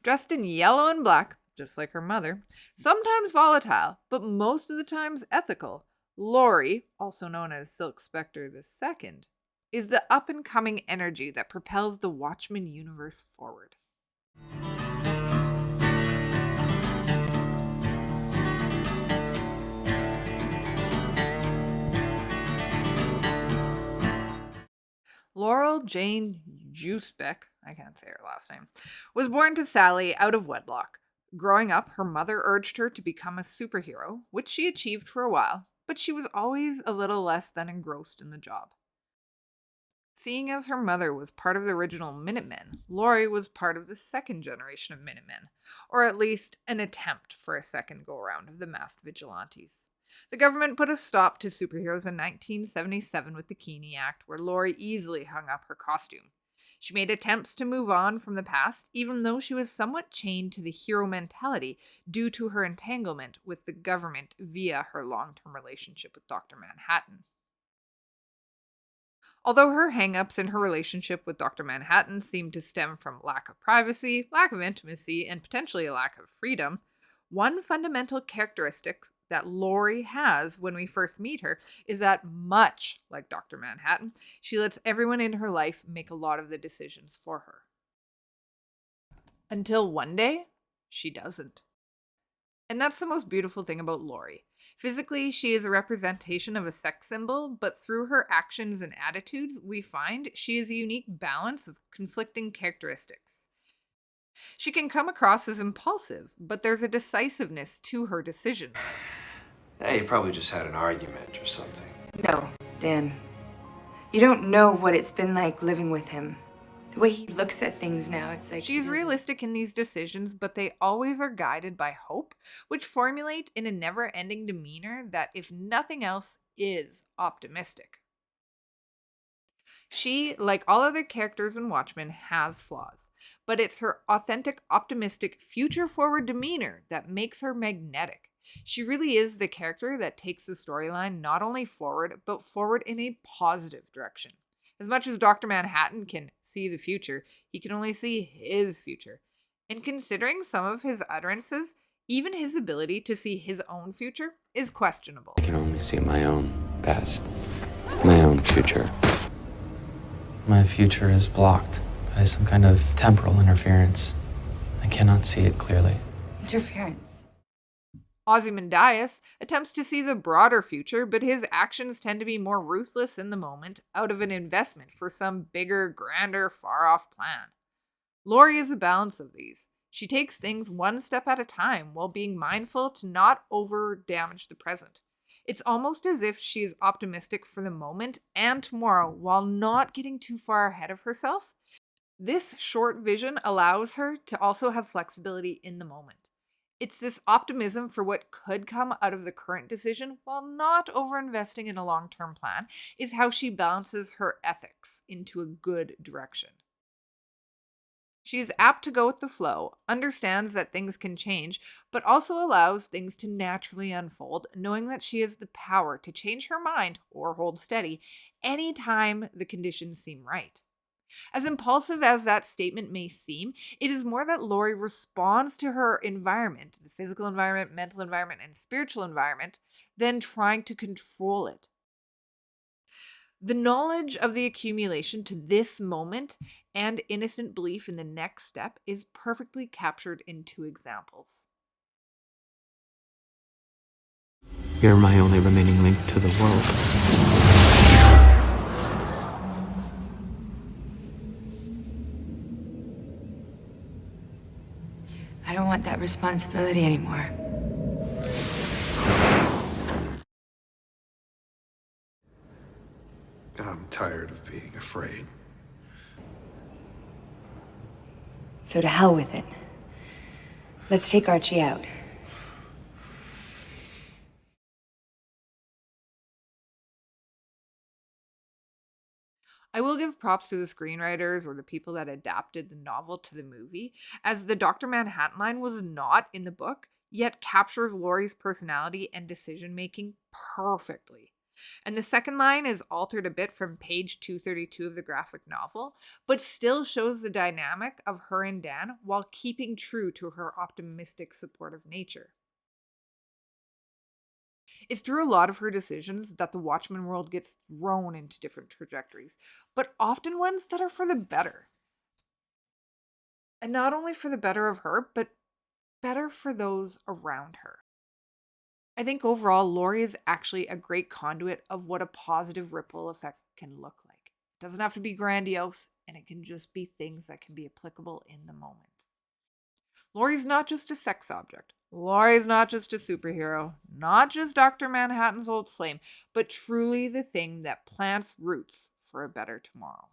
Dressed in yellow and black, just like her mother, sometimes volatile, but most of the times ethical, Laurie, also known as Silk Specter II, is the up-and-coming energy that propels the Watchmen universe forward. Laurel Jane Juicebeck, I can't say her last name, was born to Sally out of wedlock. Growing up, her mother urged her to become a superhero, which she achieved for a while, but she was always a little less than engrossed in the job. Seeing as her mother was part of the original Minutemen, Laurie was part of the second generation of Minutemen, or at least an attempt for a second go-around of the masked vigilantes. The government put a stop to superheroes in 1977 with the Keeney Act, where Laurie easily hung up her costume. She made attempts to move on from the past, even though she was somewhat chained to the hero mentality due to her entanglement with the government via her long-term relationship with Dr. Manhattan. Although her hang-ups in her relationship with Dr. Manhattan seemed to stem from lack of privacy, lack of intimacy, and potentially a lack of freedom, one fundamental characteristic that Laurie has when we first meet her is that, much like Dr. Manhattan, she lets everyone in her life make a lot of the decisions for her. Until one day, she doesn't. And that's the most beautiful thing about Laurie. Physically, she is a representation of a sex symbol, but through her actions and attitudes, we find she is a unique balance of conflicting characteristics. She can come across as impulsive, but there's a decisiveness to her decisions. Hey, you probably just had an argument or something. No, Dan. You don't know what it's been like living with him. The way he looks at things now, it's like... She's realistic in these decisions, but they always are guided by hope, which formulate in a never-ending demeanor that, if nothing else, is optimistic. She, like all other characters in Watchmen, has flaws, but it's her authentic, optimistic, future-forward demeanor that makes her magnetic. She really is the character that takes the storyline not only forward, but forward in a positive direction. As much as Dr. Manhattan can see the future, he can only see his future. And considering some of his utterances, even his ability to see his own future is questionable. I can only see my own past, my own future. My future is blocked by some kind of temporal interference. I cannot see it clearly. Interference. Ozymandias attempts to see the broader future, but his actions tend to be more ruthless in the moment out of an investment for some bigger, grander, far-off plan. Laurie is a balance of these. She takes things one step at a time while being mindful to not over-damage the present. It's almost as if she is optimistic for the moment and tomorrow while not getting too far ahead of herself. This short vision allows her to also have flexibility in the moment. It's this optimism for what could come out of the current decision while not over-investing in a long-term plan is how she balances her ethics into a good direction. She is apt to go with the flow, understands that things can change, but also allows things to naturally unfold, knowing that she has the power to change her mind or hold steady anytime the conditions seem right. As impulsive as that statement may seem, it is more that Laurie responds to her environment, the physical environment, mental environment, and spiritual environment, than trying to control it. The knowledge of the accumulation to this moment and innocent belief in the next step is perfectly captured in two examples. You're my only remaining link to the world. I don't want that responsibility anymore. I'm tired of being afraid. So to hell with it. Let's take Archie out. I will give props to the screenwriters or the people that adapted the novel to the movie, as the Dr. Manhattan line was not in the book, yet captures Laurie's personality and decision-making perfectly. And the second line is altered a bit from page 232 of the graphic novel, but still shows the dynamic of her and Dan while keeping true to her optimistic, supportive nature. It's through a lot of her decisions that the Watchmen world gets thrown into different trajectories, but often ones that are for the better. And not only for the better of her, but better for those around her. I think overall, Laurie is actually a great conduit of what a positive ripple effect can look like. It doesn't have to be grandiose, and it can just be things that can be applicable in the moment. Laurie's not just a sex object. Laurie's not just a superhero, not just Dr. Manhattan's old flame, but truly the thing that plants roots for a better tomorrow.